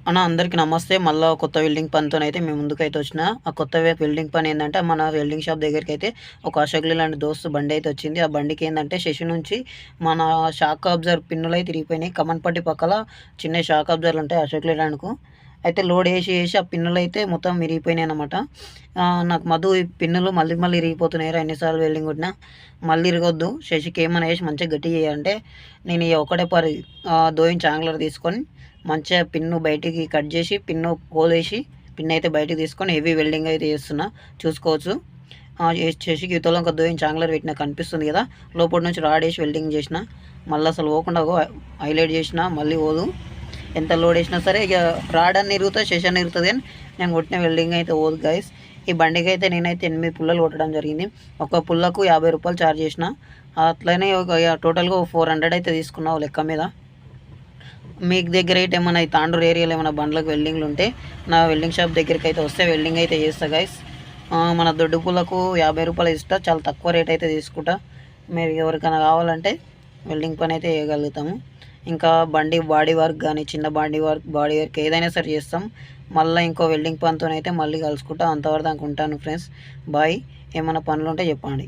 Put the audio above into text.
అన్న అందరికీ నమస్తే. మళ్ళా కొత్త వెల్డింగ్ పనితోనైతే మీ ముందుకైతే వచ్చిన. ఆ కొత్త వెల్డింగ్ పని ఏందంటే, మన వెల్డింగ్ షాప్ దగ్గరికైతే ఒక అశోక్ లేలాండ్ దోస్తు బండయితే వచ్చింది. ఆ బండికి ఏందంటే శశి నుంచి మన షాక్ అబ్జర్వర్ పిన్నులైతే ఇరిగిపోయినాయి. కమన్ పట్టి పక్కల చిన్న షాక్ అబ్జర్వర్లు ఉంటాయి అశోక్ లేలాండ్‌కు. అయితే లోడ్ ఏసి ఆ పిన్నులైతే మొత్తం ఇరిగిపోయినాయనమాట. నాకు మధు ఈ పిన్నులు మళ్ళీ మళ్ళీ ఇరిగిపోతున్నాయిరా ఎన్ని సార్లు వెల్డింగ్ కొట్టినా. మళ్ళీ ఇరగొద్దు. శశికి ఏమన్నా ఏసి మంచిగా గట్టిగా చేయంటే, నేను ఈ ఒకటే పరి దోయించి యాంగ్లర్ తీసుకొని మంచిగా పిన్ను బయటికి కట్ చేసి పిన్ను హోలేసి పిన్ అయితే బయటికి తీసుకొని హెవీ వెల్డింగ్ అయితే చేస్తున్నా చూసుకోవచ్చు. చేసి గీతలో ఒక దోయించి యాంగ్లర్ పెట్టిన కనిపిస్తుంది కదా, లోపల నుంచి రాడ్ వేసి వెల్డింగ్ చేసిన. మళ్ళీ అసలు పోకుండా హైలైట్ చేసిన, మళ్ళీ పోదు. ఎంత లోడ్ వేసినా సరే ఇక రాడ్ అన్ని ఇరుగుతుంది, సెషన్ ఇరుగుతుంది, కానీ నేను కొట్టిన వెల్డింగ్ అయితే పోదు గైస్. ఈ బండికి అయితే నేనైతే 8 పుల్లలు కొట్టడం జరిగింది. ఒక పుల్లకు 50 రూపాయలు ఛార్జ్ చేసిన. అట్లనే ఒక టోటల్గా 400 అయితే తీసుకున్నావు లెక్క మీద. మీకు దగ్గర అయితే ఏమైనా ఈ తాండూరు ఏరియాలో ఏమైనా బండ్లకు వెల్డింగ్లు ఉంటే నా వెల్డింగ్ షాప్ దగ్గరికి అయితే వస్తే వెల్డింగ్ అయితే చేస్తా గైస్. మన దొడ్డు పూలకు 50 రూపాయలు ఇస్తా, చాలా తక్కువ రేట్ అయితే తీసుకుంటా. మీరు ఎవరికైనా కావాలంటే వెల్డింగ్ పని అయితే చేయగలుగుతాము. ఇంకా బండి బాడీ వర్క్ కానీ చిన్న బాడీ వర్క్ ఏదైనా సరే చేస్తాం. మళ్ళీ ఇంకో వెల్డింగ్ పనితోనైతే మళ్ళీ కలుసుకుంటా. అంతవరకు దాకా ఉంటాను ఫ్రెండ్స్. బాయ్. ఏమైనా పనులు ఉంటే చెప్పండి.